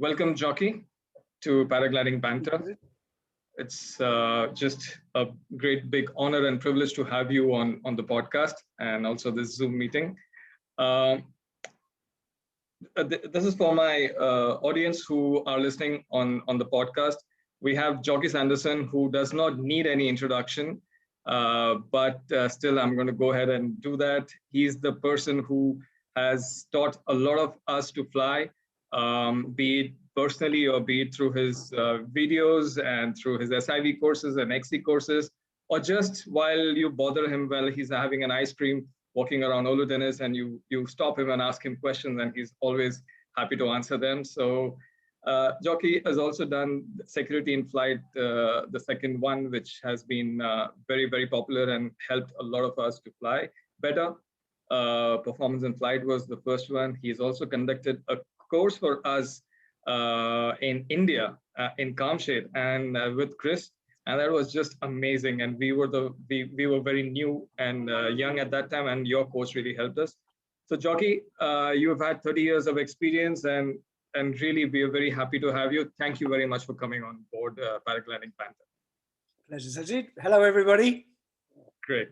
Welcome, Jocky, to Paragliding Banter. It's just a great big honor and privilege to have you on the podcast and also this Zoom meeting. This is for my audience who are listening on the podcast. We have Jocky Sanderson, who does not need any introduction, but still I'm going to go ahead and do that. He's the person who has taught a lot of us to fly, be it personally or be it through his videos and through his SIV courses and XC courses, or just while you bother him while he's having an ice cream, walking around Olu Dennis, and you stop him and ask him questions, and he's always happy to answer them. So Jocky has also done security in flight, the second one, which has been very, very popular and helped a lot of us to fly better. Performance in flight was the first one. He's also conducted a course for us in India, in Kamshed, and with Chris, and that was just amazing. And we were very new and young at that time, and your coach really helped us. So Jocky, you have had 30 years of experience, and really we are very happy to have you. Thank you very much for coming on board Paragliding Panther. Pleasure, Sajid. Hello, everybody. Great.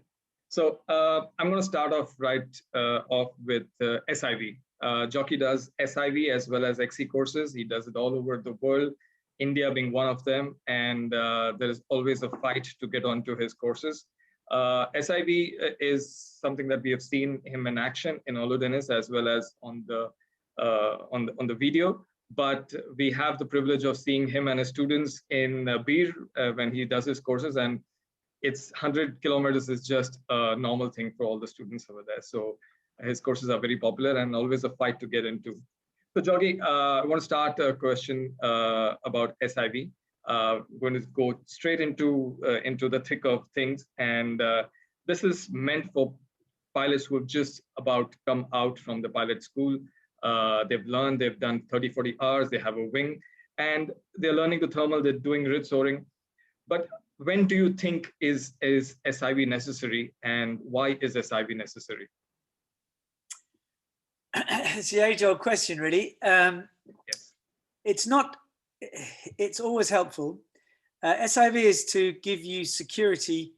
So I'm going to start off off with SIV. Jocky does SIV as well as XC courses. He does it all over the world, India being one of them, and there is always a fight to get onto his courses. SIV is something that we have seen him in action in Olu Dennis as well as on the video. But we have the privilege of seeing him and his students in Bir when he does his courses, and it's 100 kilometers is just a normal thing for all the students over there. So his courses are very popular and always a fight to get into. So Jocky, I want to start a question about SIV. I'm going to go straight into the thick of things. And this is meant for pilots who have just about come out from the pilot school. They've learned, they've done 30, 40 hours, they have a wing, and they're learning the thermal, they're doing grid soaring. But when do you think is SIV necessary, and why is SIV necessary? It's the age-old question, really. Yes. It's always helpful. SIV is to give you security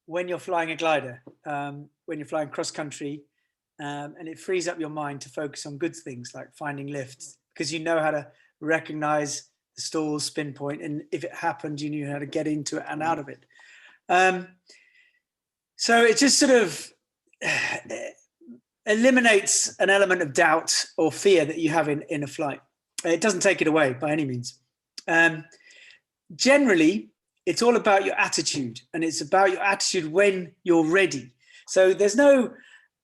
when you're flying a glider, when you're flying cross-country, and it frees up your mind to focus on good things like finding lifts, because you know how to recognize the stall, spin point, and if it happened, you knew how to get into it and out of it. So it just sort of eliminates an element of doubt or fear that you have in a flight. It doesn't take it away by any means. Generally, it's all about your attitude, and it's about your attitude when you're ready. So there's no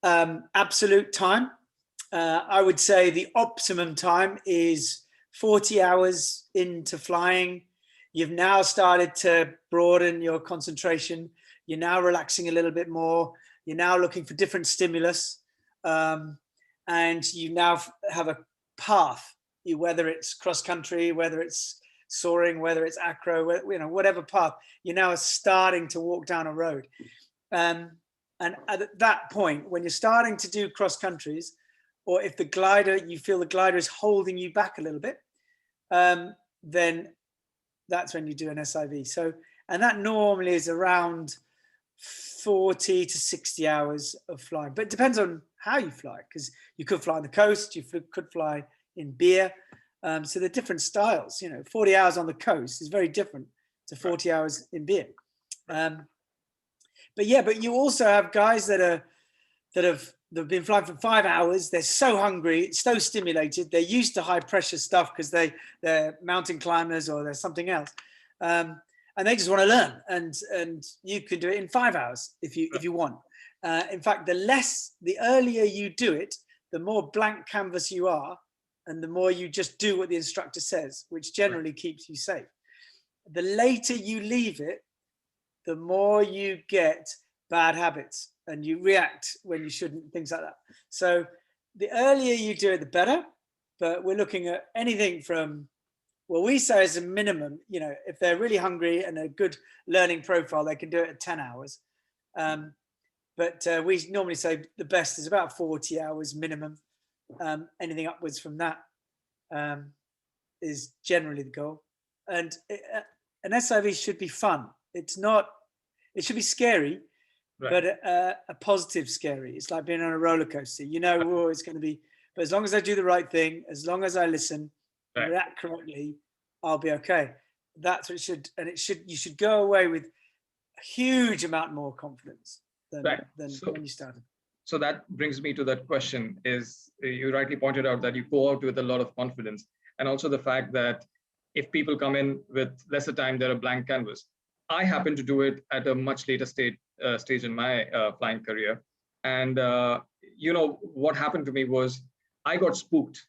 absolute time. I would say the optimum time is 40 hours into flying. You've now started to broaden your concentration. You're now relaxing a little bit more. You're now looking for different stimulus. And you now have a path, whether it's cross-country, whether it's soaring, whether it's acro, whatever path, you're now starting to walk down a road. And at that point, when you're starting to do cross-countries, or if you feel the glider is holding you back a little bit, then that's when you do an SIV. So, and that normally is around 40 to 60 hours of flying, but it depends on how you fly, because you could fly on the coast, you could fly in Bir. So they're different styles. 40 hours on the coast is very different to 40 hours in Bir. But you also have guys that have been flying for 5 hours. They're so hungry, so stimulated. They're used to high pressure stuff because they're mountain climbers or they're something else. And they just want to learn, and you can do it in 5 hours if you want. In fact, the earlier you do it, the more blank canvas you are, and the more you just do what the instructor says, which generally keeps you safe. The later you leave it, the more you get bad habits and you react when you shouldn't, things like that. So the earlier you do it, the better. But we're looking at anything from, well, we say as a minimum, if they're really hungry and a good learning profile, they can do it at 10 hours. But we normally say the best is about 40 hours minimum, anything upwards from that. is generally the goal. And an SIV should be fun. It's not, it should be scary, right, but a positive scary. It's like being on a roller coaster. You know, oh, it's going to be, but as long as I do the right thing, as long as I listen, right, and react correctly, I'll be okay. That's what it should, and it should, you should go away with a huge amount more confidence than, right, than when you started. So that brings me to that question is, you rightly pointed out that you go out with a lot of confidence, and also the fact that if people come in with lesser time, they're a blank canvas. I happen to do it at a much later stage in my flying career. And, you know, what happened to me was I got spooked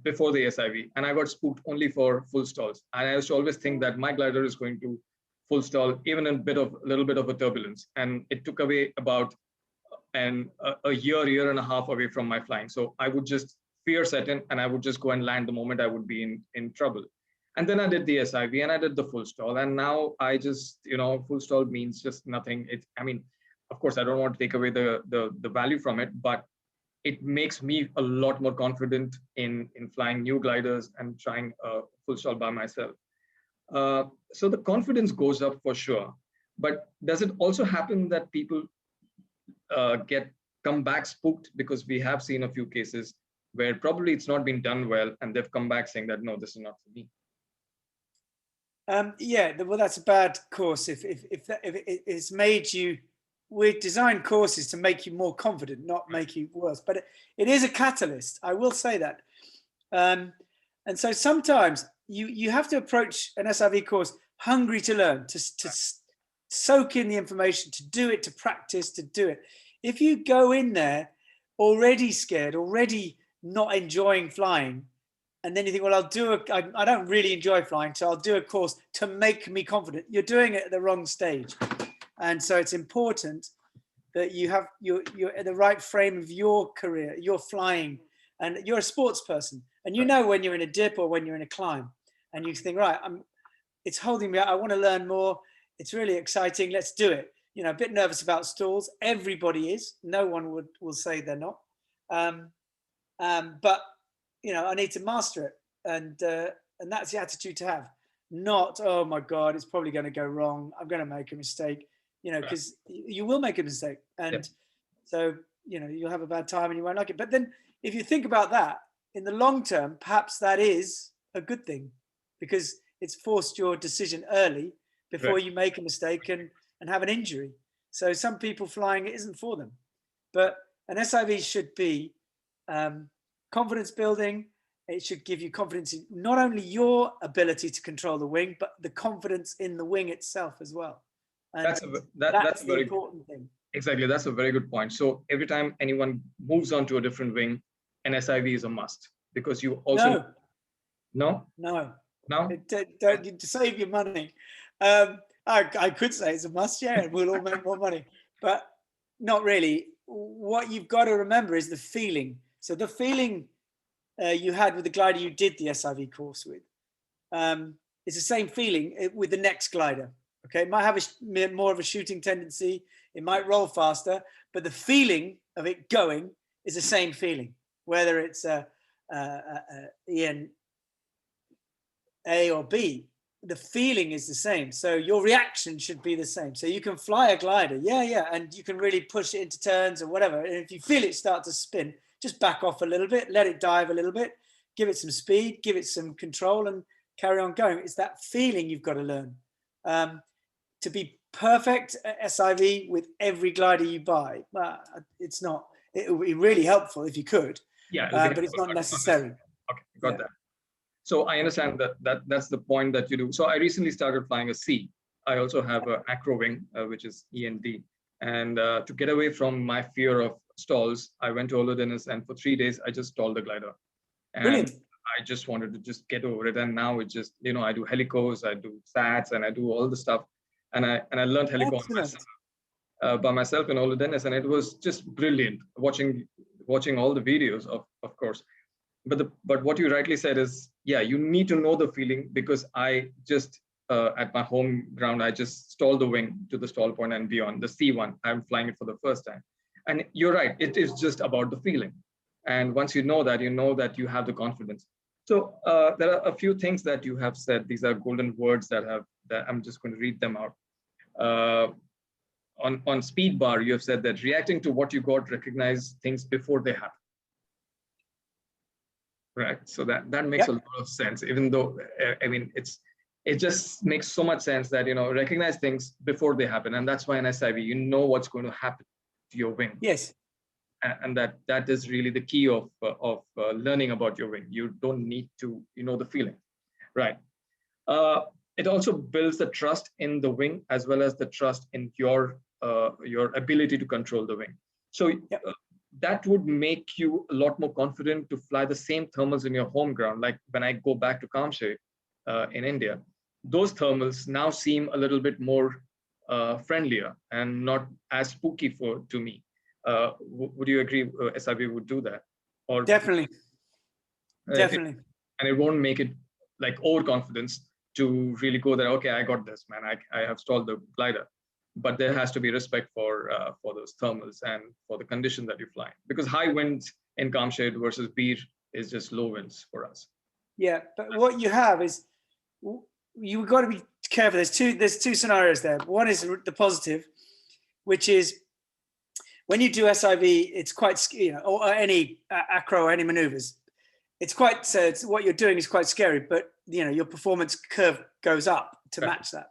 before the SIV, and I got spooked only for full stalls. And I used to always think that my glider is going to full stall, even in a little bit of a turbulence. And it took away about a year and a half away from my flying. So I would just fear set in, and I would just go and land the moment I would be in trouble. And then I did the SIV and I did the full stall. And now I just, you know, full stall means just nothing. I mean, of course, I don't want to take away the value from it, but it makes me a lot more confident in flying new gliders and trying full stall by myself. So the confidence goes up for sure. But does it also happen that people come back spooked? Because we have seen a few cases where probably it's not been done well, and they've come back saying that, no, this is not for me. Yeah, well, that's a bad course. If it's made you, we design courses to make you more confident, not make you worse. But it is a catalyst. I will say that. And so sometimes you have to approach an SIV course hungry to learn, to soak in the information, to do it, to practice, to do it. If you go in there already scared, already not enjoying flying, and then you think, well, I don't really enjoy flying, so I'll do a course to make me confident. You're doing it at the wrong stage. And so it's important that you're at the right frame of your career, you're flying, and you're a sports person. And you know when you're in a dip or when you're in a climb, and you think, right, it's holding me out, I want to learn more. It's really exciting, let's do it. You know, a bit nervous about stalls. Everybody is. No one will say they're not. But you know, I need to master it, and that's the attitude to have. Not, oh my God, it's probably going to go wrong. I'm going to make a mistake. You know, because you will make a mistake, and so you know you'll have a bad time and you won't like it. But then, if you think about that in the long term, perhaps that is a good thing, because it's forced your decision early before you make a mistake and have an injury. So some people flying it isn't for them, but an SIV should be confidence building. It should give you confidence in not only your ability to control the wing, but the confidence in the wing itself as well. And that's a very important thing. Exactly, that's a very good point. So every time anyone moves on to a different wing, an SIV is a must, because you also No. Don't save your money. I could say it's a must, yeah, and we'll all make more money, but not really. What you've got to remember is the feeling. So the feeling you had with the glider you did the SIV course with, it's the same feeling with the next glider. Okay, it might have more of a shooting tendency, it might roll faster, but the feeling of it going is the same feeling, whether it's EN A or B. The feeling is the same, so your reaction should be the same. So you can fly a glider, and you can really push it into turns or whatever. And if you feel it start to spin, just back off a little bit, let it dive a little bit, give it some speed, give it some control, and carry on going. It's that feeling you've got to learn. To be perfect at SIV with every glider you buy, it's not. It would be really helpful if you could, but it's not necessary. Okay, got that. So I understand that's the point that you do. So I recently started flying a C. I also have an acro wing, which is END. And to get away from my fear of stalls, I went to Olo Dennis, and for 3 days, I just stalled the glider. And brilliant. I just wanted to just get over it. And now it's just, you know, I do helicos, I do SATs, and I do all the stuff. And I learned helico by myself in Olo Dennis, and it was just brilliant watching all the videos, of course. But what you rightly said is, you need to know the feeling, because I just at my home ground, I just stalled the wing to the stall point and beyond. The C1, I'm flying it for the first time. And you're right, it is just about the feeling. And once you know that you have the confidence. So there are a few things that you have said. These are golden words that I'm just going to read them out. On speed bar, you have said that reacting to what you got, recognize things before they happen. Right. So that makes a lot of sense, even though, I mean, it just makes so much sense that, recognize things before they happen. And that's why in SIV, you know what's going to happen to your wing. Yes. And that is really the key of learning about your wing. You don't need to, the feeling. Right. It also builds the trust in the wing as well as the trust in your ability to control the wing. So that would make you a lot more confident to fly the same thermals in your home ground. Like when I go back to Kamshe in India, those thermals now seem a little bit more friendlier and not as spooky to me. Would you agree SIV would do that? Or definitely. Definitely. And it won't make it like overconfidence to really go there. Okay, I got this, man. I have stalled the glider. But there has to be respect for those thermals and for the condition that you fly. Because high winds in Kamshed versus Bir is just low winds for us. Yeah, but what you have is you've got to be careful. There's two scenarios there. One is the positive, which is when you do SIV, it's quite, or any acro or any maneuvers, it's quite, what you're doing is quite scary, but your performance curve goes up to match that.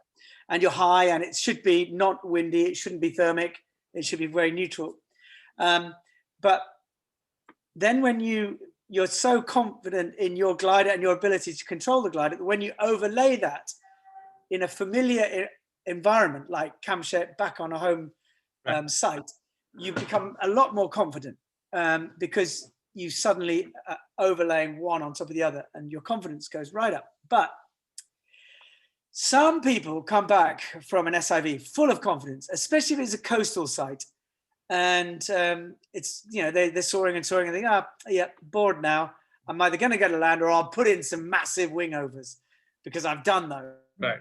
And you're high, and it should be not windy. It shouldn't be thermic. It should be very neutral. But then when you're so confident in your glider and your ability to control the glider, that when you overlay that in a familiar environment like Kamshet back on a home site, you become a lot more confident because you suddenly overlaying one on top of the other, and your confidence goes right up. But some people come back from an SIV full of confidence, especially if it's a coastal site, and it's they're soaring and soaring and think, bored now. I'm either going to get a land or I'll put in some massive wing overs because I've done those. Right.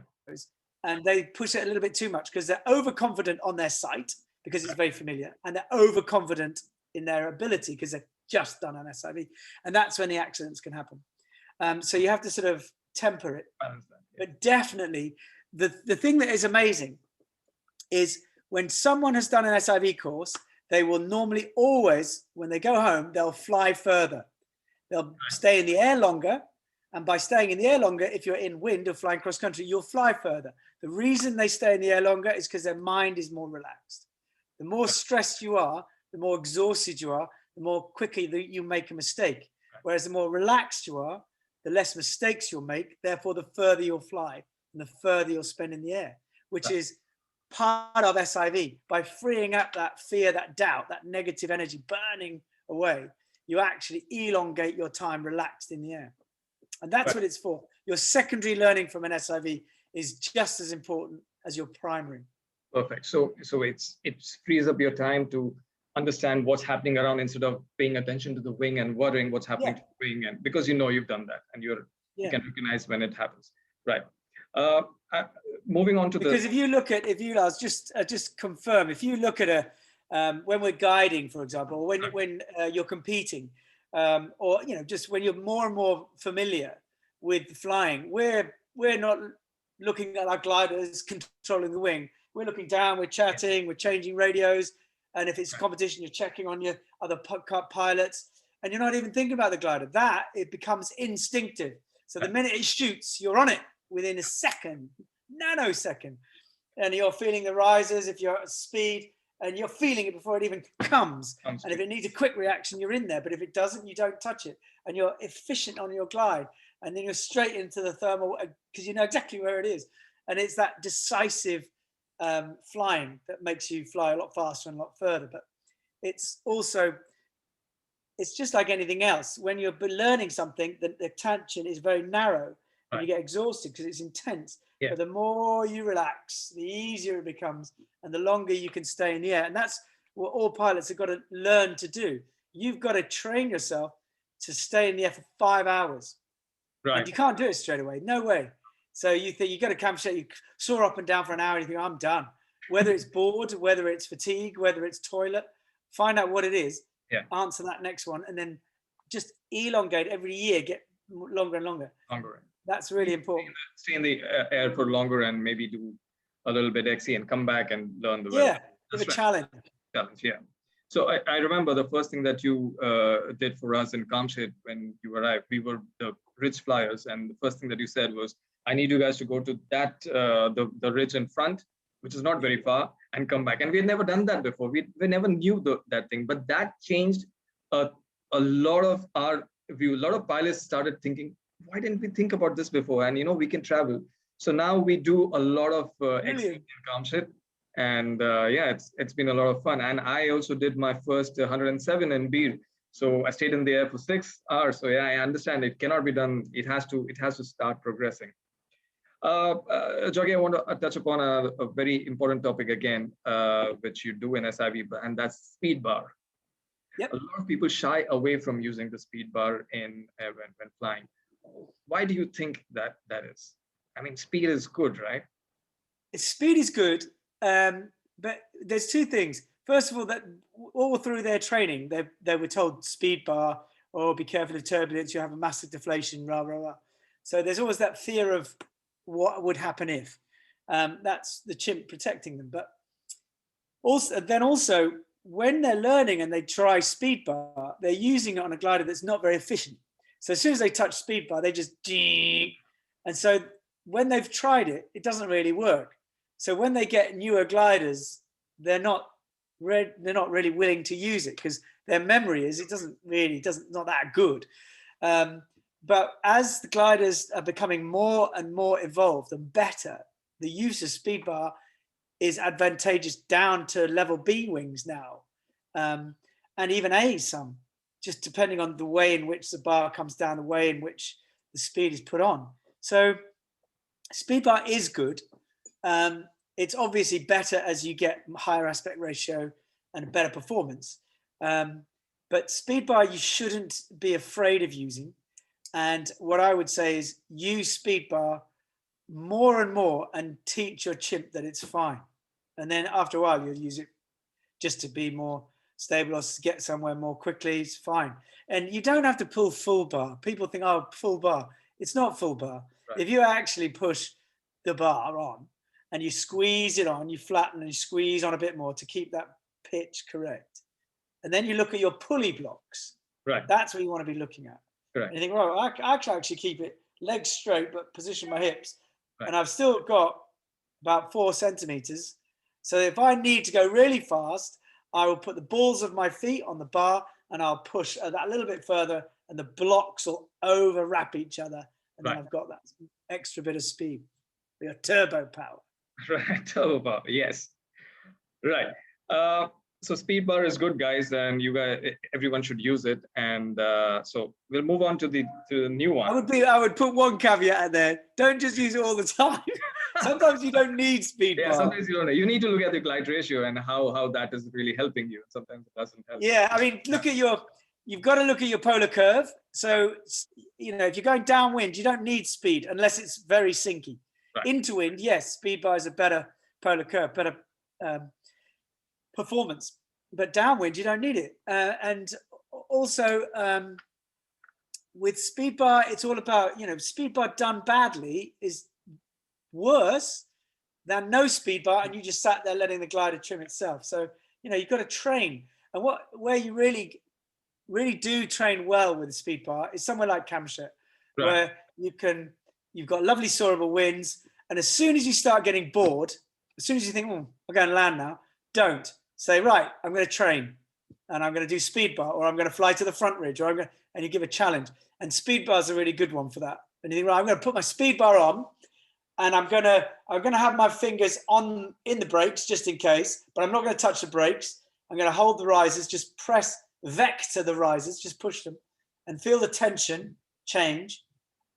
And they push it a little bit too much because they're overconfident on their site because it's very familiar, and they're overconfident in their ability because they've just done an SIV, and that's when the accidents can happen. So you have to sort of temper it. But definitely, the thing that is amazing is when someone has done an SIV course, they will normally always, when they go home, they'll fly further. They'll stay in the air longer. And by staying in the air longer, if you're in wind or flying cross country, you'll fly further. The reason they stay in the air longer is because their mind is more relaxed. The more stressed you are, the more exhausted you are, the more quickly you make a mistake. Whereas the more relaxed you are, the less mistakes you'll make, therefore the further you'll fly and the further you'll spend in the air, which is part of SIV. By freeing up that fear, that doubt, that negative energy burning away, you actually elongate your time relaxed in the air. And that's what it's for. Your secondary learning from an SIV is just as important as your primary. Perfect. So it frees up your time to understand what's happening around instead of paying attention to the wing and worrying what's happening to the wing, and because you've done that and you can recognize when it happens. Right. Moving on to because if you look at I'll just confirm, if you look at when we're guiding, for example, or when you're competing, or just when you're more and more familiar with flying, we're not looking at our gliders controlling the wing. We're looking down, we're chatting, we're changing radios. And if it's competition, you're checking on your other pilots, and you're not even thinking about the glider. That it becomes instinctive. So the minute it shoots, you're on it within a second, nanosecond, and you're feeling the risers if you're at speed, and you're feeling it before it even comes. And if it needs a quick reaction, you're in there. But if it doesn't, you don't touch it, and you're efficient on your glide, and then you're straight into the thermal because you know exactly where it is. And it's that decisive flying that makes you fly a lot faster and a lot further. But it's just like anything else. When you're learning something, the attention is very narrow and you get exhausted because it's intense. But the more you relax, the easier it becomes and the longer you can stay in the air. And that's what all pilots have got to learn to do. You've got to train yourself to stay in the air for 5 hours. Right. And you can't do it straight away. No way. So you think you go to Kamshet, you soar up and down for an hour and you think, I'm done. Whether it's bored, whether it's fatigue, whether it's toilet, find out what it is, answer that next one, and then just elongate every year, get longer and longer. Longer. That's really important. Stay in the air for longer and maybe do a little bit XC and come back and learn the Yeah, weather. give a challenge. Yeah. So I remember the first thing that you did for us in Kamshed when you arrived. We were the ridge flyers, and the first thing that you said was, "I need you guys to go to that the ridge in front, which is not very far, and come back." And we had never done that before. We never knew that thing, but that changed a lot of our view. A lot of pilots started thinking, "Why didn't we think about this before?" And we can travel. So now we do a lot of XC in Kamshed. And yeah, it's been a lot of fun. And I also did my first 107 in Bir. So I stayed in the air for 6 hours. So yeah, I understand it cannot be done. It has to start progressing. Jocky, I want to touch upon a very important topic again, which you do in SIV, and that's speed bar. Yep. A lot of people shy away from using the speed bar when flying. Why do you think that is? I mean, speed is good, right? Speed is good. But there's two things. First of all, that all through their training, they were told speed bar, or be careful of turbulence, you have a massive deflation, rah, rah, rah. So there's always that fear of what would happen if. That's the chimp protecting them. But also, when they're learning and they try speed bar, they're using it on a glider that's not very efficient. So as soon as they touch speed bar, they just ding. And so when they've tried it, it doesn't really work. So when they get newer gliders, they're not really willing to use it because their memory is not that good. But as the gliders are becoming more and more evolved and better, the use of speed bar is advantageous down to level B wings now, and even A some, just depending on the way in which the bar comes down, the way in which the speed is put on. So speed bar is good. It's obviously better as you get higher aspect ratio and better performance. But speed bar, you shouldn't be afraid of using. And what I would say is use speed bar more and more and teach your chimp that it's fine. And then after a while, you'll use it just to be more stable or to get somewhere more quickly. It's fine. And you don't have to pull full bar. People think, oh, full bar. It's not full bar. Right. If you actually push the bar on, and you squeeze it on, you flatten and you squeeze on a bit more to keep that pitch correct. And then you look at your pulley blocks. Right. That's what you want to be looking at. Right. And you think, well, I can actually keep it legs straight, but position my hips. Right. And I've still got about 4 centimeters. So if I need to go really fast, I will put the balls of my feet on the bar and I'll push that a little bit further and the blocks will overwrap each other. And then I've got that extra bit of speed, your turbo power. Right, turbo power, yes. Right. So speed bar is good, guys, and everyone should use it. And so we'll move on to the new one. I would put one caveat in there. Don't just use it all the time. Sometimes you don't need speed bar. Yeah, sometimes you don't. You need to look at the glide ratio and how that is really helping you. Sometimes it doesn't help. Yeah, I mean, you've got to look at your polar curve. So, if you're going downwind, you don't need speed unless it's very sinky. Right. Into wind, yes, speed bar is a better polar curve, better performance. But downwind, you don't need it. And also, with speed bar, it's all about, speed bar done badly is worse than no speed bar, and you just sat there letting the glider trim itself. So, you've got to train. And where you really do train well with the speed bar is somewhere like Kamshed, where you've got lovely soarable winds, and as soon as you start getting bored, as soon as you think, I'm going to land now, don't. Say, right, I'm going to train, and I'm going to do speed bar, or I'm going to fly to the front ridge, and you give a challenge. And speed bar is a really good one for that. And you think, right, I'm going to put my speed bar on, and I'm going to have my fingers in the brakes just in case, but I'm not going to touch the brakes. I'm going to hold the risers, just press vector the risers, just push them, and feel the tension change.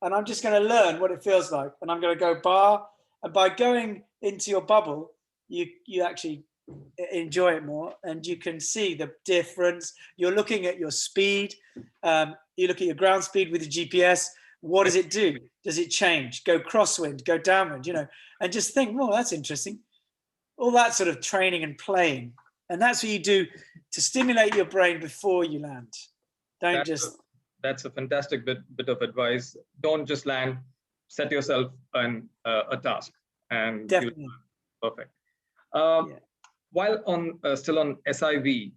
And I'm just going to learn what it feels like. And I'm going to go bar. And by going into your bubble, you actually enjoy it more. And you can see the difference. You're looking at your speed. You look at your ground speed with the GPS. What does it do? Does it change? Go crosswind, go downwind, and just think, that's interesting. All that sort of training and playing. And that's what you do to stimulate your brain before you land. that's a fantastic bit of advice. Don't just land, set yourself a task, and Definitely. Perfect. Yeah. While on still on SIV,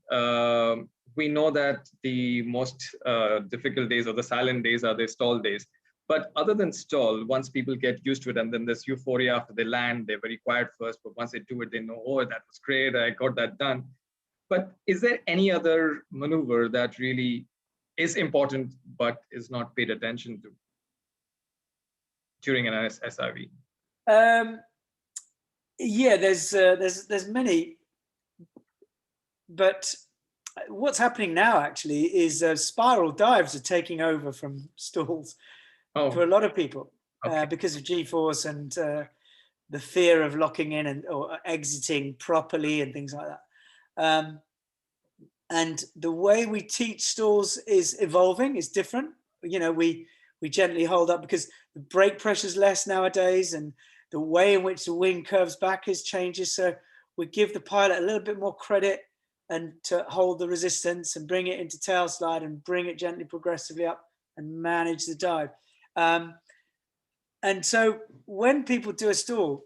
we know that the most difficult days or the silent days are the stall days. But other than stall, once people get used to it, and then there's euphoria after they land, they're very quiet first, but once they do it, they know, oh, that was great, I got that done. But is there any other maneuver that really is important but is not paid attention to during an SIV? Yeah, there's many, but what's happening now actually is spiral dives are taking over from stalls for a lot of people because of G-force and the fear of locking in or exiting properly and things like that. And the way we teach stalls is evolving, is different. You know, we gently hold up because the brake pressure is less nowadays, and the way in which the wing curves back is changes. So we give the pilot a little bit more credit and to hold the resistance and bring it into tail slide and bring it gently progressively up and manage the dive. And so when people do a stall,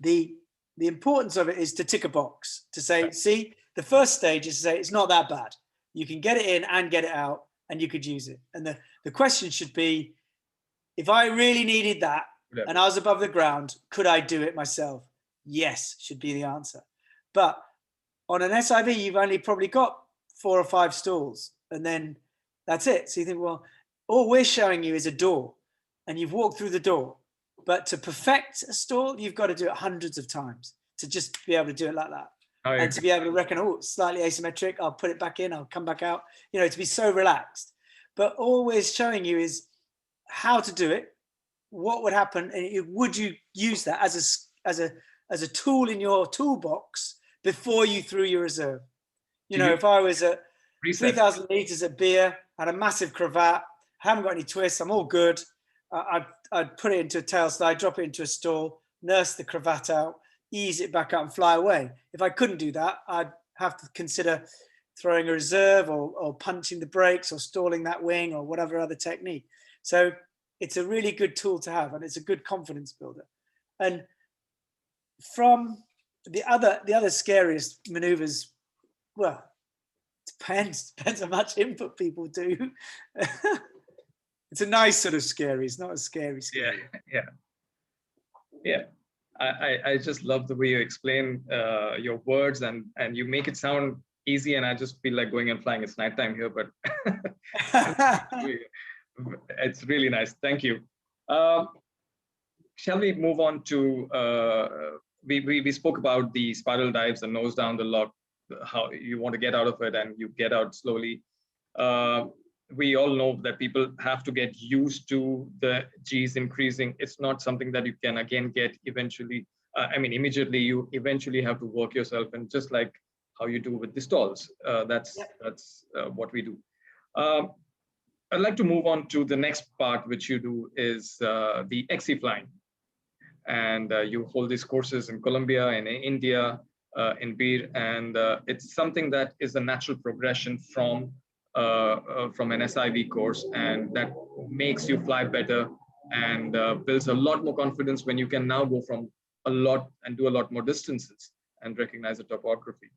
the importance of it is to tick a box, to say, see, the first stage is to say, it's not that bad. You can get it in and get it out and you could use it. And the question should be, if I really needed that and I was above the ground, could I do it myself? Yes, should be the answer. But on an SIV, you've only probably got 4 or 5 stalls and then that's it. So you think, well, all we're showing you is a door and you've walked through the door. But to perfect a stall, you've got to do it hundreds of times to just be able to do it like that. And to be able to reckon, oh, slightly asymmetric, I'll put it back in, I'll come back out, you know, to be so relaxed. But all we're showing you is how to do it, what would happen, and would you use that as a tool in your toolbox before you threw your reserve? You know, if I was at 3,000 liters of beer, had a massive cravat, haven't got any twists, I'm all good. I'd put it into a tail slide, drop it into a stall, nurse the cravat out, ease it back up and fly away. If I couldn't do that, I'd have to consider throwing a reserve or punching the brakes or stalling that wing or whatever other technique. So it's a really good tool to have, and it's a good confidence builder. And from the other scariest maneuvers, well, depends how much input people do. It's a nice sort of scary. It's not a scary. Yeah. I just love the way you explain your words and you make it sound easy, and I just feel like going and flying. It's nighttime here, but it's really nice. Thank you. Shall we move on to we spoke about the spiral dives, the nose down, the lock, how you want to get out of it and you get out slowly. We all know that people have to get used to the G's increasing. It's not something that you can again get eventually. Immediately. You eventually have to work yourself, and just like how you do with the stalls, that's what we do. I'd like to move on to the next part, which you do is the XC flying, and you hold these courses in Colombia and in India, in Bir, and it's something that is a natural progression from an SIV course, and that makes you fly better and builds a lot more confidence when you can now go from a lot and do a lot more distances and recognize the topography.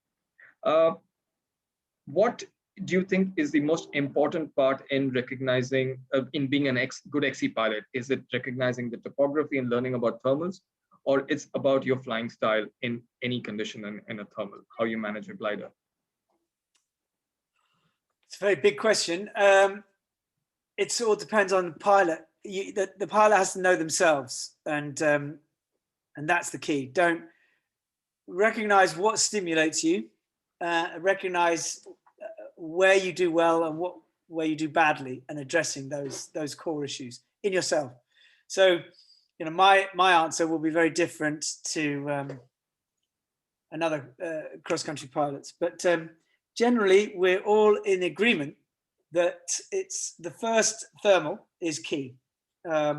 What do you think is the most important part in recognizing, in being a good XC pilot? Is it recognizing the topography and learning about thermals, or it's about your flying style in any condition in a thermal, how you manage a glider? It's a very big question. It all depends on the pilot. The pilot has to know themselves, and that's the key. Don't recognize what stimulates you, recognize where you do well and where you do badly, and addressing those core issues in yourself. So, you know, my answer will be very different to another cross-country pilots, but generally we're all in agreement that it's the first thermal is key. To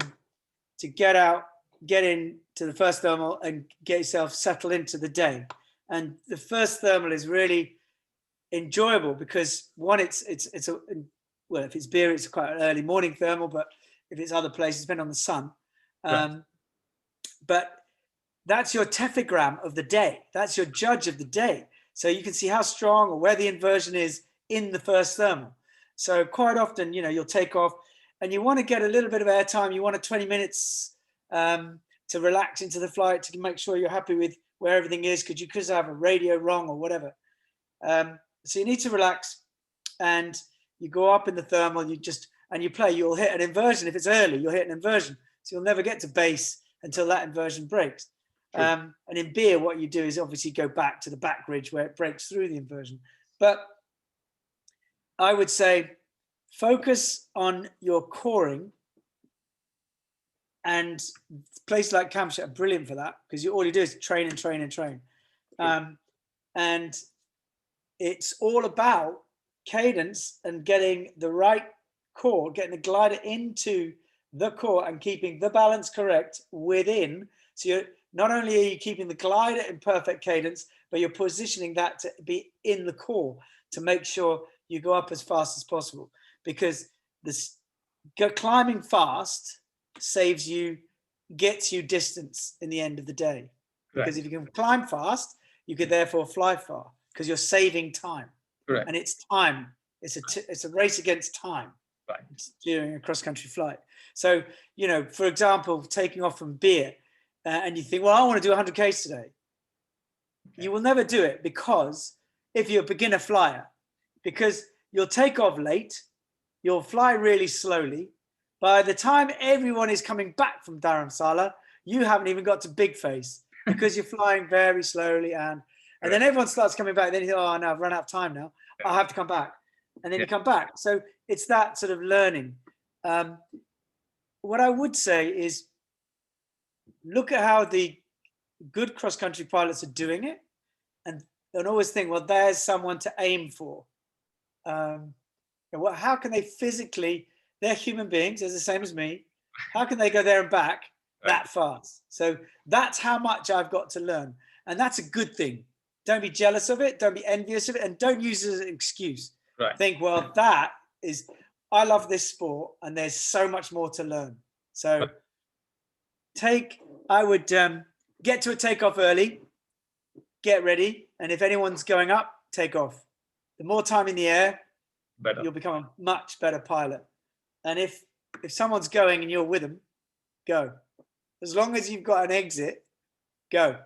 get out, get into the first thermal and get yourself settled into the day. And the first thermal is really enjoyable because one, it's well, if it's beer, it's quite an early morning thermal, but if it's other places, depending on the sun. Right. But that's your tephigram of the day. That's your judge of the day. So you can see how strong or where the inversion is in the first thermal. So quite often, you know, you'll take off and you want to get a little bit of airtime. You want a 20 minutes to relax into the flight, to make sure you're happy with where everything is, because you could have a radio wrong or whatever. So you need to relax, and you go up in the thermal, and you play. You'll hit an inversion. If it's early, you'll hit an inversion. So you'll never get to base until that inversion breaks. And in beer, what you do is obviously go back to the back ridge where it breaks through the inversion. But I would say focus on your coring, and places like Camshire are brilliant for that, because all you do is train and train and train. And it's all about cadence and getting the right core, getting the glider into the core and keeping the balance correct within. So you're not only are you keeping the glider in perfect cadence, but you're positioning that to be in the core to make sure you go up as fast as possible, because this climbing fast gets you distance in the end of the day. Because if you can climb fast, you could therefore fly far, because you're saving time. Correct. And it's time. It's a race against time. Right. During a cross-country flight. So, you know, for example, taking off from beer, and you think, well, I want to do 100 Ks today. Okay. You will never do it, because if you're a beginner flyer, because you'll take off late, you'll fly really slowly. By the time everyone is coming back from Dharamsala, you haven't even got to Big Face, because you're flying very slowly, and then everyone starts coming back. Then you think, oh no, I've run out of time now. I'll have to come back. And then you come back. So it's that sort of learning. What I would say is, look at how the good cross-country pilots are doing it, and always think, well, there's someone to aim for. How can they physically, they're human beings, they're the same as me. How can they go there and back that fast? So that's how much I've got to learn. And that's a good thing. Don't be jealous of it. Don't be envious of it. And don't use it as an excuse. Right. Think, well, I love this sport, and there's so much more to learn. So I would get to a takeoff early, get ready. And if anyone's going up, take off. The more time in the air, you'll become a much better pilot. And if someone's going and you're with them, go. As long as you've got an exit, go.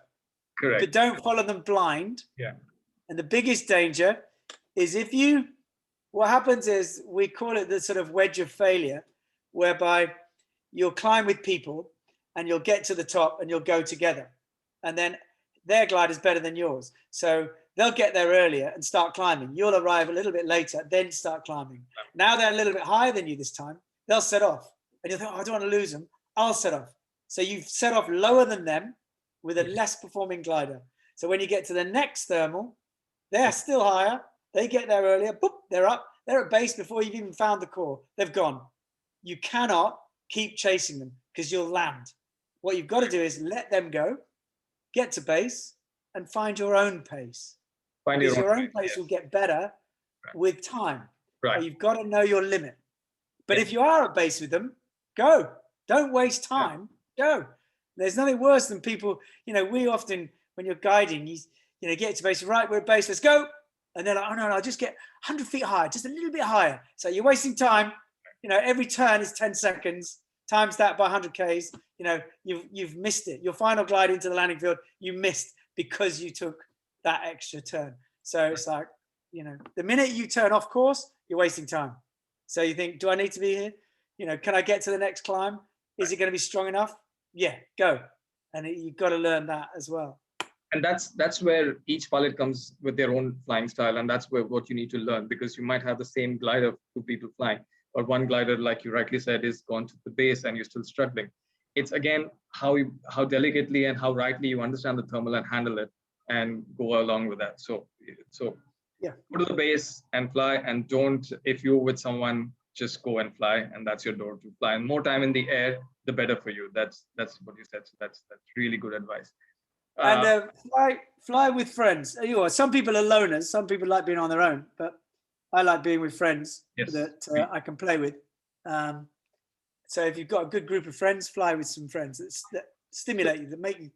Correct. But don't follow them blind. Yeah. And the biggest danger is what happens is, we call it the sort of wedge of failure, whereby you'll climb with people and you'll get to the top and you'll go together. And then their glide is better than yours. So they'll get there earlier and start climbing. You'll arrive a little bit later, then start climbing. Now they're a little bit higher than you this time. They'll set off. And you'll think, oh, I don't want to lose them. I'll set off. So you've set off lower than them with a less performing glider. So when you get to the next thermal, they're still higher. They get there earlier. Boop, they're up. They're at base before you've even found the core. They've gone. You cannot keep chasing them, because you'll land. What you've got to do is let them go, get to base, and find your own pace. Because your own pace will get better with time. Right. But you've got to know your limit. But if you are at base with them, go. Don't waste time. Go. There's nothing worse than people, we often, when you're guiding, you get to base, right, we're at base, let's go. And they're like, oh no, I'll just get 100 feet higher, just a little bit higher. So you're wasting time. Every turn is 10 seconds, times that by 100 Ks, you've missed it. Your final glide into the landing field, you missed because you took that extra turn. So it's like, the minute you turn off course, you're wasting time. So you think, do I need to be here? Can I get to the next climb? Is it going to be strong enough? Yeah, go. And you've got to learn that as well. And that's where each pilot comes with their own flying style, and that's what you need to learn, because you might have the same glider, two people flying, but one glider, like you rightly said, is gone to the base and you're still struggling. It's again how delicately and how rightly you understand the thermal and handle it and go along with that. So yeah, go to the base and fly, and don't, if you're with someone, just go and fly, and that's your door to fly. And more time in the air, the better for you. That's what you said. So that's really good advice. And fly with friends. Some people are loners. Some people like being on their own. But I like being with friends Yes. that I can play with. So if you've got a good group of friends, fly with some friends that stimulate you, that make you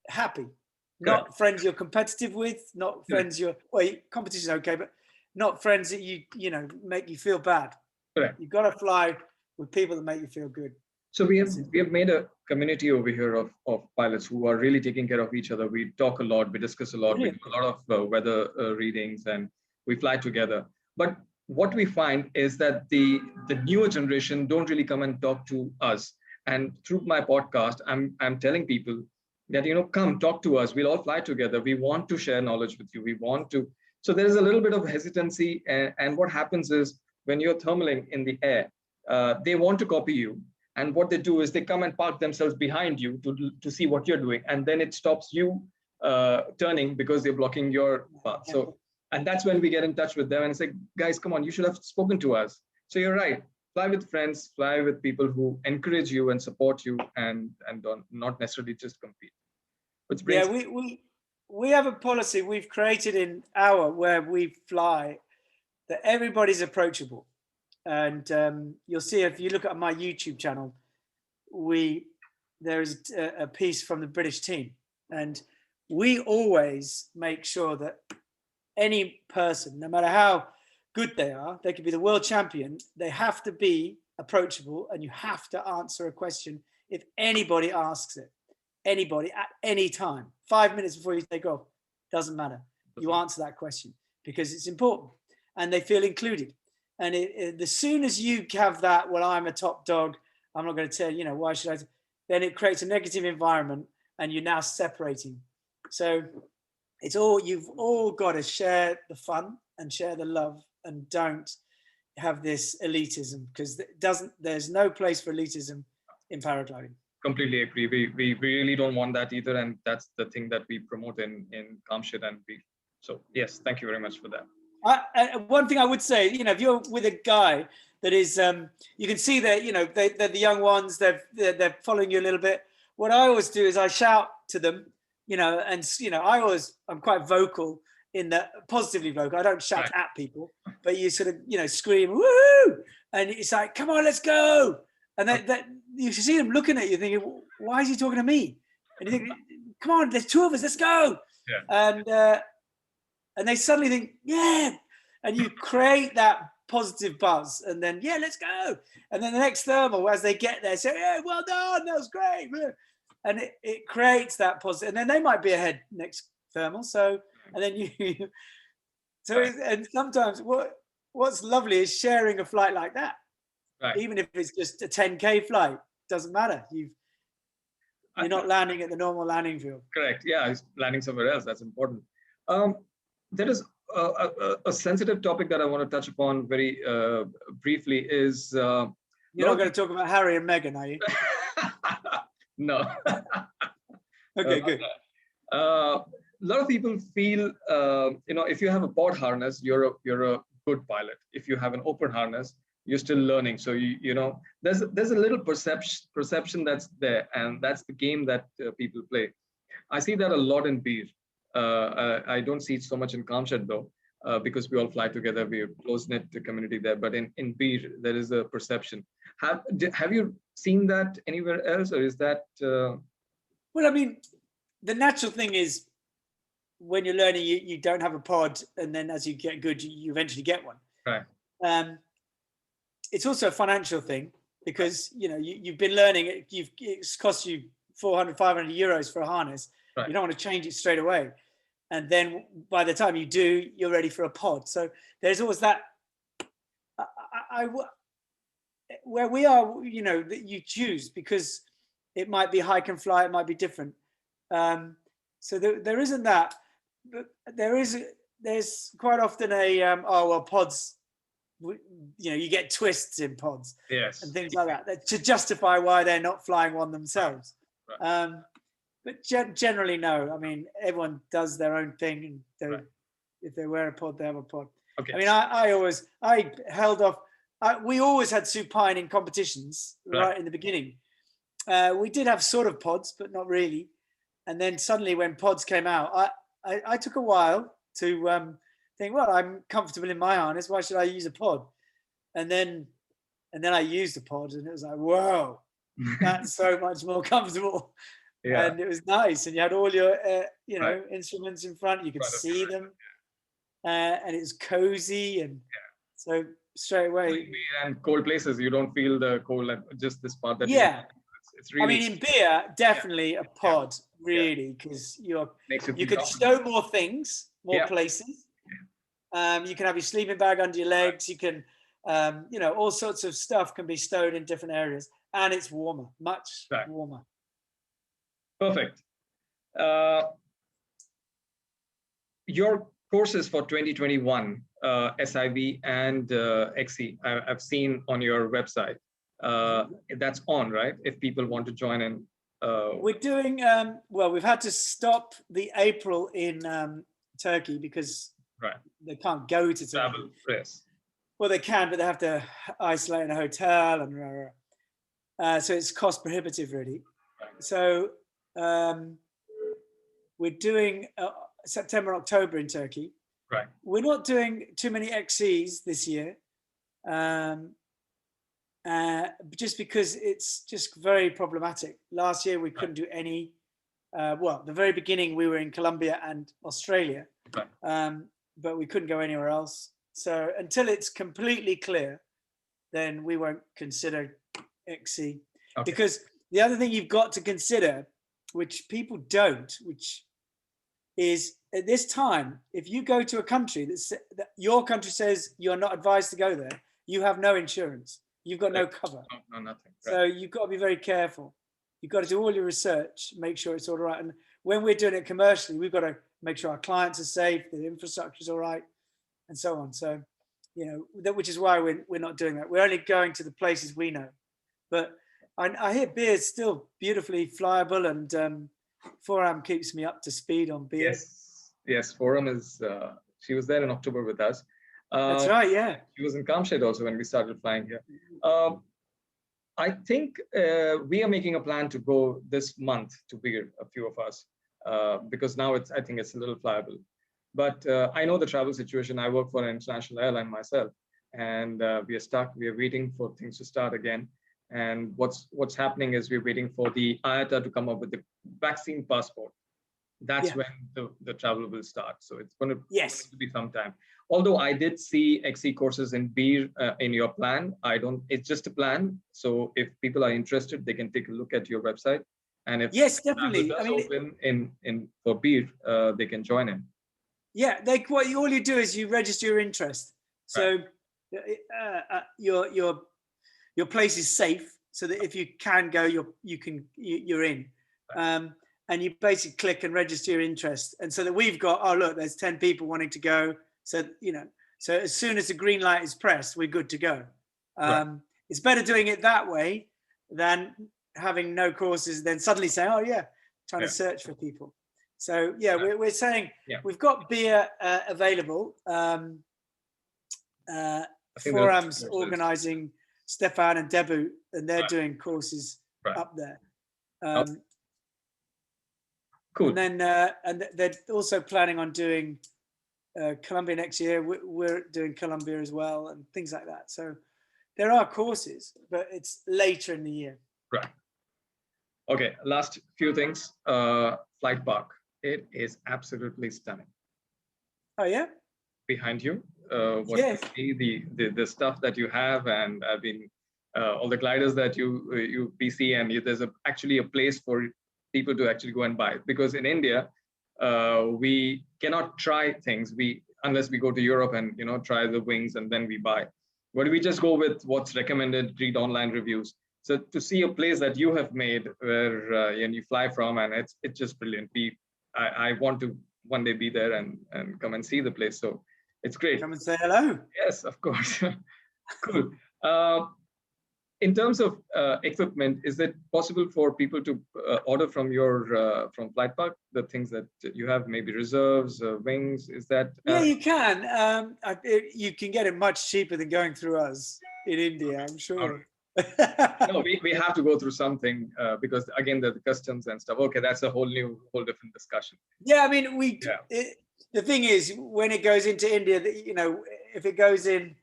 happy. Correct. Not friends you're competitive with, not friends competition is okay, but not friends that you know make you feel bad. Correct. You've got to fly with people that make you feel good. So we have made a community over here of pilots who are really taking care of each other. We talk a lot, we discuss a lot, Brilliant. we do a lot of weather readings, and we fly together. But what we find is that the newer generation don't really come and talk to us. And through my podcast, I'm telling people that, come talk to us. We'll all fly together. We want to share knowledge with you. We want to. So there is a little bit of hesitancy. And what happens is when you're thermaling in the air, they want to copy you. And what they do is they come and park themselves behind you to see what you're doing. And then it stops you turning because they're blocking your path. So, and that's when we get in touch with them and say, guys, come on, you should have spoken to us. So you're right. Fly with friends, fly with people who encourage you and support you and don't not necessarily just compete. Which brings we have a policy we've created in where we fly that everybody's approachable. And you'll see if you look at my YouTube channel, there is a piece from the British team, and we always make sure that any person, no matter how good they are, they could be the world champion, they have to be approachable, and you have to answer a question if anybody asks it. Anybody at any time, 5 minutes before you take off, doesn't matter. You answer that question because it's important, and they feel included. And as soon as you have that, well, I'm a top dog, I'm not going to tell, why should I? Then it creates a negative environment and you're now separating. So you've all got to share the fun and share the love, and don't have this elitism, because there's no place for elitism in paragliding. Completely agree. We really don't want that either. And that's the thing that we promote in Kamshit. So yes, thank you very much for that. One thing I would say, if you're with a guy that is, you can see that, they're the young ones, they're following you a little bit. What I always do is I shout to them, I'm quite vocal positively vocal. I don't shout at people, but you sort of, scream, woo! And it's like, come on, let's go. And then you see them looking at you thinking, why is he talking to me? And you think, come on, there's two of us, let's go. Yeah. And they suddenly think, yeah. And you create that positive buzz. And then, yeah, let's go. And then the next thermal, as they get there, say, yeah, well done, that was great. And it creates that positive. And then they might be ahead next thermal. So, and then and sometimes what's lovely is sharing a flight like that. Right. Even if it's just a 10K flight, doesn't matter. You're not landing at the normal landing field. Correct. Yeah, it's landing somewhere else. That's important. There is a sensitive topic that I want to touch upon very briefly is... You're not going to talk about Harry and Meghan, are you? No. Okay, good. A lot of people feel, if you have a pod harness, you're a good pilot. If you have an open harness, you're still learning. So there's a little perception that's there, and that's the game that people play. I see that a lot in Beer. I don't see it so much in Kamshit though, because we all fly together. We're a close-knit community there. But in Beer, there is a perception. Have you seen that anywhere else, or is that? Well, I mean, the natural thing is when you're learning, you don't have a pod, and then as you get good, you eventually get one. Right. It's also a financial thing because you've been learning. It's cost you 400, 500 euros for a harness. Right. You don't want to change it straight away. And then by the time you do, you're ready for a pod. So there's always that. Where we are, that you choose, because it might be hike and fly, it might be different. So there isn't that. But there's quite often pods, you get twists in pods. Yes. And things like that to justify why they're not flying one themselves. Right. But generally, no. I mean, everyone does their own thing, and if they wear a pod, they have a pod. Okay. I mean, I held off. We always had supine in competitions right in the beginning. We did have sort of pods, but not really. And then suddenly, when pods came out, I took a while to think, well, I'm comfortable in my harness. Why should I use a pod? And then I used the pod, and it was like, whoa, that's so much more comfortable. Yeah. And it was nice. And you had all your, instruments in front. You could see them, and it was cozy. And so straight away. And cold places, you don't feel the cold. Just this part that it's really. I mean, in beer, definitely a pod, really, because you can stow more things, more places. You can have your sleeping bag under your legs. You can, all sorts of stuff can be stowed in different areas, and it's warmer, much warmer. Perfect. Your courses for 2021, SIV and XC, I've seen on your website. That's on, right? If people want to join in. We're doing, we've had to stop the April in Turkey because they can't go to Turkey. Yes. Well, they can, but they have to isolate in a hotel, and so it's cost prohibitive, really. So we're doing September, October in Turkey. Right. We're not doing too many XCs this year, just because it's just very problematic. Last year we couldn't do any. The very beginning we were in Colombia and Australia, but we couldn't go anywhere else. So until it's completely clear, then we won't consider XC. Because the other thing you've got to consider, which people don't, which is at this time, if you go to a country that your country says you're not advised to go there, you have no insurance. You've got no cover. No, nothing. So you've got to be very careful. You've got to do all your research, make sure it's all right. And when we're doing it commercially, we've got to make sure our clients are safe, the infrastructure is all right, and so on. So, which is why we're not doing that. We're only going to the places we know. But I hear beer is still beautifully flyable, and Forum keeps me up to speed on beer. Yes. Forum is. She was there in October with us. That's right. Yeah. She was in Kamshed also when we started flying here. I think we are making a plan to go this month to beer, a few of us, because now I think it's a little flyable. But I know the travel situation. I work for an international airline myself, and we are stuck. We are waiting for things to start again. And what's happening is we're waiting for the IATA to come up with the vaccine passport. That's when the travel will start. So it's going to be some time. Although I did see XC courses in beer in your plan. It's just a plan. So if people are interested, they can take a look at your website. And if definitely. Open in for beer, they can join in. Yeah, all you do is you register your interest. So your place is safe, so that if you can go, you're in. And you basically click and register your interest. And so that we've got, there's 10 people wanting to go. So, so as soon as the green light is pressed, we're good to go. It's better doing it that way than having no courses, then suddenly saying, trying to search for people. So, we're saying we've got beer available. Forum's organizing Stefan and Debu, and they're doing courses up there. Cool. And then and they're also planning on doing Colombia next year. We're doing Colombia as well, and things like that. So there are courses, but it's later in the year. Right. Okay. Last few things. Flight park. It is absolutely stunning. Oh yeah. Behind you, you see the stuff that you have, and I've been all the gliders that you PC, and there's actually a place for people to actually go and buy, because in India we cannot try things unless we go to Europe and try the wings and then we buy. But we just go with what's recommended, read online reviews. So to see a place that you have made where you fly from, and it's just brilliant. I want to one day be there and come and see the place. So it's great. Come and say hello. Yes, of course. Cool. In terms of equipment, is it possible for people to order from your from Flight Park the things that you have, maybe reserves, wings? Is that? Yeah, you can. You can get it much cheaper than going through us in India, I'm sure. No, we have to go through something because again the customs and stuff. Okay, that's a whole different discussion. Yeah, I mean the thing is, when it goes into India, you know, if it goes in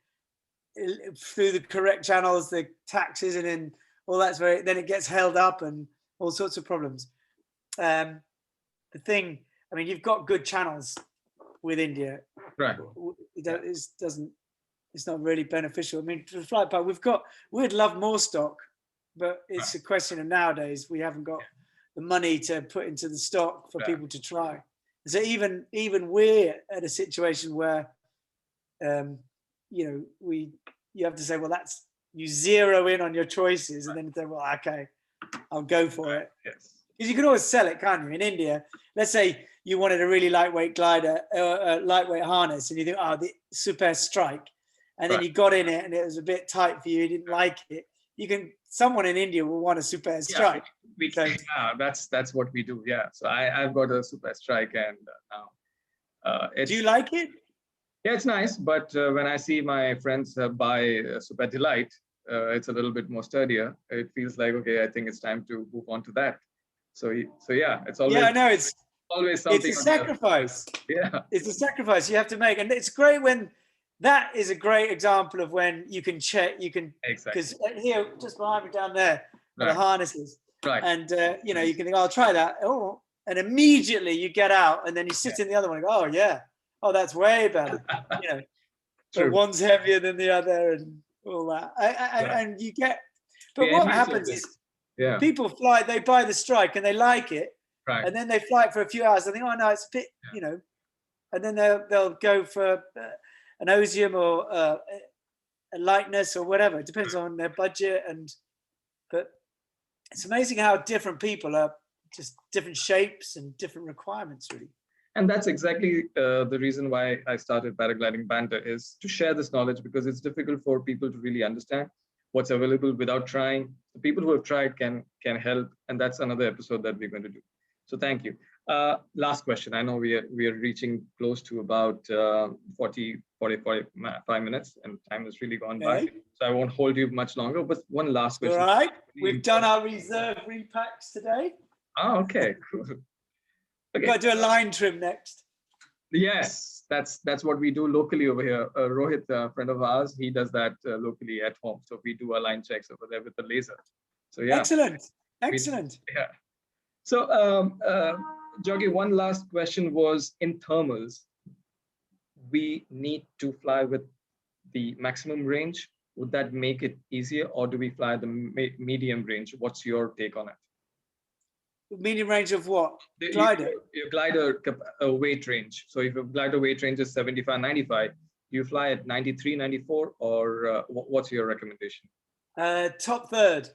through the correct channels, the taxes and then all that's then it gets held up and all sorts of problems. The thing, I mean, you've got good channels with India. Right. It's not really beneficial. I mean, for the flight part, we'd love more stock, but it's a question of nowadays we haven't got the money to put into the stock for people to try. So even we're at a situation where, you know, you have to say, well, that's, you zero in on your choices and then say, well, okay, I'll go for it. Yes. Because you can always sell it, can't you? In India, let's say you wanted a really lightweight glider, lightweight harness, and you think, oh, the Super Strike, and then you got in it and it was a bit tight for you, you didn't like it. Someone in India will want a Super Strike. That's what we do. Yeah. So I've got a Super Strike, and now do you like it? Yeah, it's nice. But when I see my friends buy a Super Delight, it's a little bit more sturdier. It feels like, okay, I think it's time to move on to that. So yeah, it's always. Yeah, I know it's always something. It's a sacrifice. Yeah, it's a sacrifice you have to make, and it's great when. That is a great example of when you can check. You can because here, just behind me down there, are the harnesses. Right. And you know, you can think, oh, I'll try that. Oh, and immediately you get out, and then you sit in the other one and go, oh yeah, oh that's way better. You know, but one's heavier than the other, and all that. And you get. But what happens is, people fly. They buy the Strike and they like it, and then they fly it for a few hours. And they think, oh no, it's a bit, you know, and then they'll go for an Osium or a lightness or whatever. It depends on their budget, but it's amazing how different people are, just different shapes and different requirements, really. And that's exactly the reason why I started Paragliding Banter, is to share this knowledge, because it's difficult for people to really understand what's available without trying. The people who have tried can help, and that's another episode that we're going to do. So thank you. Last question. I know we are reaching close to about 45 minutes, and time has really gone by. So I won't hold you much longer. But one last question. All right. We've done our reserve repacks today. Oh, okay. Cool. Okay. We've got to do a line trim next. Yes, that's what we do locally over here. Rohit, a friend of ours, he does that locally at home. So we do our line checks over there with the laser. So yeah. Excellent. Yeah. So Jocky, one last question was, in thermals, we need to fly with the maximum range. Would that make it easier, or do we fly the medium range? What's your take on it? Medium range of what? Glider? Your glider weight range. So if your glider weight range is 75, 95, do you fly at 93, 94, or what's your recommendation? Top third,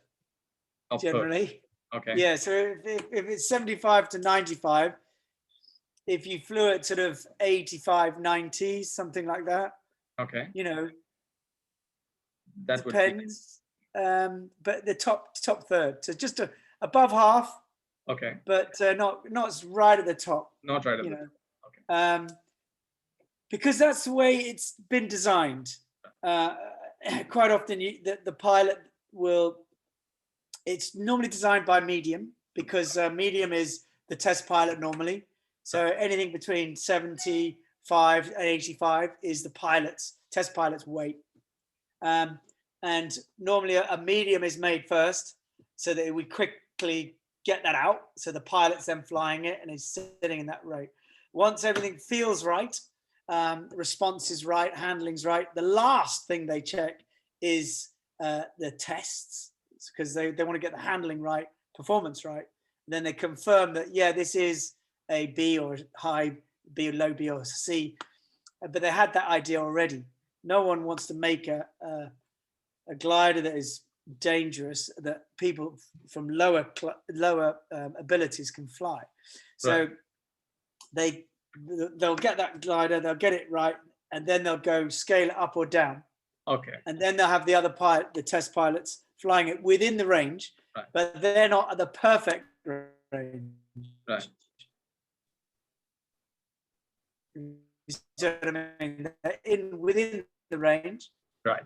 generally. Third. Okay. Yeah, so if it's 75 to 95, if you flew at sort of 85, 90, something like that. Okay. You know, that depends. But the top third, so just above half. Okay. But not right at the top. Not right at the top. Okay. Because that's the way it's been designed. Quite often, the pilot will. It's normally designed by medium, because medium is the test pilot normally. So anything between 75 and 85 is the test pilot's weight. And normally a medium is made first, so that we quickly get that out. So the pilot's then flying it and is sitting in that rate. Once everything feels right, response is right, handling's right, the last thing they check is the tests, because they want to get the handling right, performance right. And then they confirm that, yeah, this is a B or high B or low B or C. But they had that idea already. No one wants to make a glider that is dangerous, that people from lower abilities can fly. So they'll get that glider, they'll get it right, and then they'll go scale it up or down. Okay. And then they'll have the other the test pilots flying it within the range, but they're not at the perfect range. Right. You see what I mean? They're within the range. Right.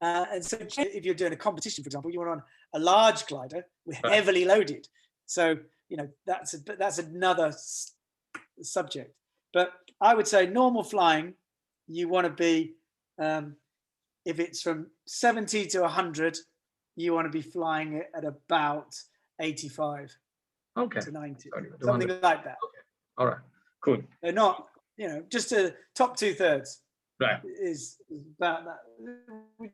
And so if you're doing a competition, for example, you're on a large glider, we're heavily loaded. So, you know, that's another subject. But I would say normal flying, you want to be, if it's from 70 to 100, you want to be flying it at about 85 to 90, something like that. Okay. All right, cool. They're not, just a top 2/3. Right. Is about that.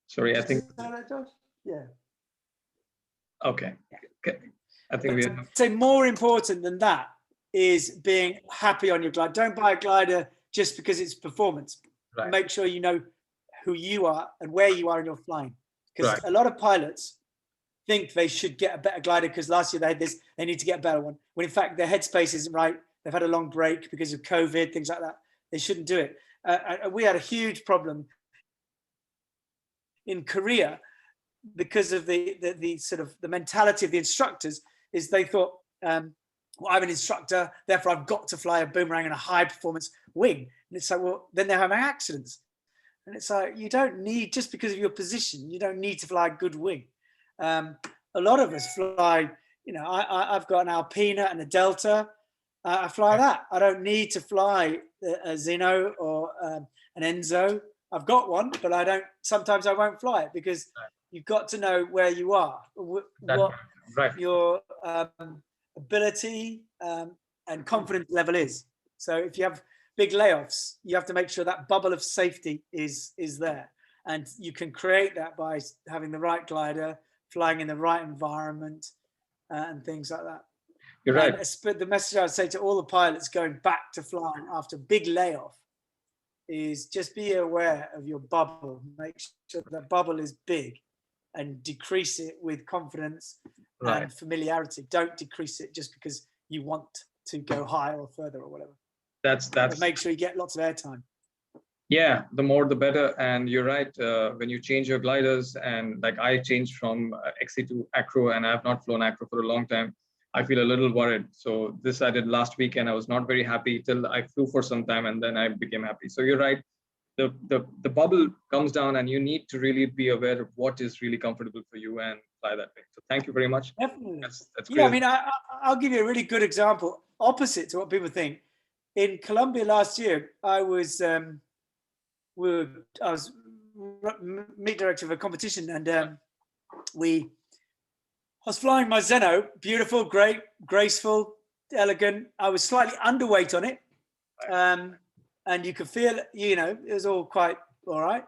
Sorry, I think. Yeah. Okay. I think we say more important than that is being happy on your glider. Don't buy a glider just because it's performance. Right. Make sure you know who you are and where you are in your flying. Because Right. a lot of pilots think they should get a better glider because last year they had this, they need to get a better one. When in fact their headspace isn't right. They've had a long break because of COVID, things like that. They shouldn't do it. We had a huge problem in Korea because of the sort of the mentality of the instructors is they thought, well, I'm an instructor, therefore I've got to fly a boomerang in a high performance wing. And it's like, well, then they're having accidents. And it's like, you don't need, just because of your position, you don't need to fly a good wing. A lot of us fly, I've got an Alpina and a Delta. I fly that. I don't need to fly a Zeno or an Enzo. I've got one, but sometimes I won't fly it because you've got to know where you are, what your ability and confidence level is. So if you have big layoffs, you have to make sure that bubble of safety is there. And you can create that by having the right glider, flying in the right environment and things like that. You're right. But the message I would say to all the pilots going back to flying after big layoff is just be aware of your bubble. Make sure that bubble is big and decrease it with confidence and familiarity. Don't decrease it just because you want to go higher or further or whatever. That's but make sure you get lots of airtime. Yeah, the more the better. And you're right, when you change your gliders, and like I changed from XC to acro, and I have not flown acro for a long time, I feel a little worried. So this I did last week and I was not very happy till I flew for some time and then I became happy. So you're right, the bubble comes down and you need to really be aware of what is really comfortable for you and fly that way. So thank you very much. Definitely. That's yeah, I mean, I'll give you a really good example, opposite to what people think. In Colombia last year, I was meet director of a competition, and I was flying my Zeno, beautiful, great, graceful, elegant. I was slightly underweight on it, and you could feel, it was all quite all right.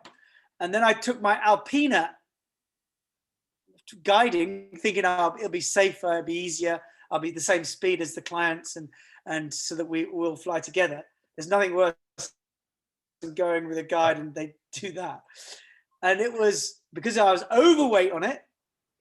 And then I took my Alpina guiding, thinking, it'll be safer, it'll be easier, I'll be the same speed as the clients, and so that we will fly together. There's nothing worse than going with a guide and they do that. And it was, because I was overweight on it,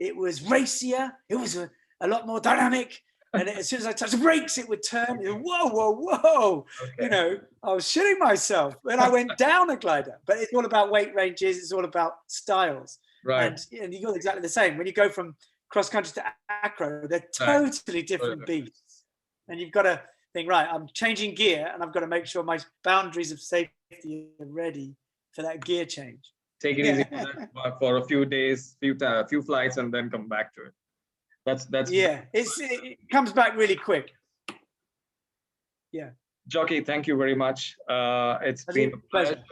it was racier, it was a lot more dynamic. And as soon as I touched the brakes, it would turn. Whoa, whoa, whoa. Okay. I was shitting myself. Then I went down a glider. But it's all about weight ranges. It's all about styles. Right. And you got exactly the same. When you go from cross country to acro, they're totally different beasts. And you've got to think, right, I'm changing gear and I've got to make sure my boundaries of safety are ready for that gear change. Take it easy for a few days, few flights, and then come back to it. That's yeah. It comes back really quick. Yeah. Jocky, thank you very much. It's been a pleasure,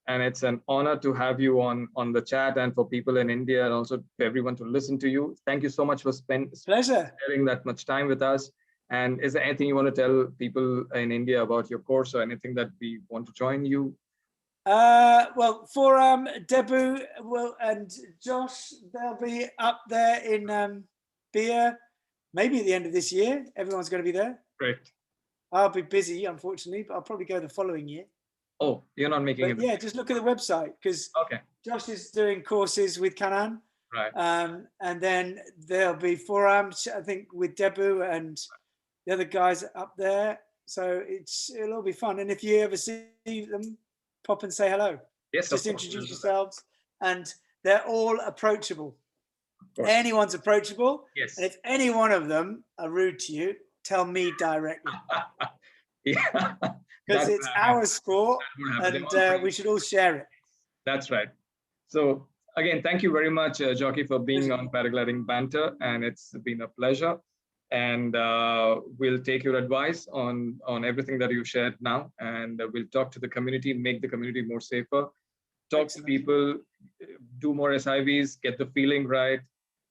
and it's an honor to have you on the chat, and for people in India, and also for everyone to listen to you. Thank you so much for sharing that much time with us. And is there anything you want to tell people in India about your course, or anything that we want to join you? Well, for Debu and Josh, they'll be up there in Beer, maybe at the end of this year. Everyone's going to be there. Great. I'll be busy, unfortunately, but I'll probably go the following year. Oh, you're not making it? Yeah, just look at the website, because Josh is doing courses with Canan. Right. And then there'll be forums, I think, with Debu and the other guys up there. So it'll all be fun. And if you ever see them, pop and say hello. Yes, just introduce yourselves. And they're all approachable. Anyone's approachable. Yes. And if any one of them are rude to you, tell me directly. Yeah. Because it's our sport, and we should all share it. That's right. So again, thank you very much, Jocky, for being on Paragliding Banter, and it's been a pleasure. and we'll take your advice on everything that you shared now, and we'll talk to the community, make the community more safer, talk to people, do more SIVs, get the feeling right,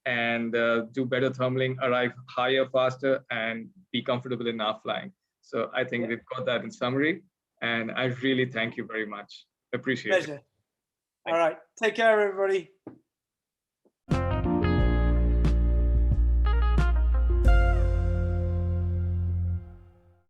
and do better thermaling, arrive higher, faster, and be comfortable in our flying. So I think we've got that in summary, and I really thank you very much. Appreciate it. Pleasure. All right. Take care, everybody.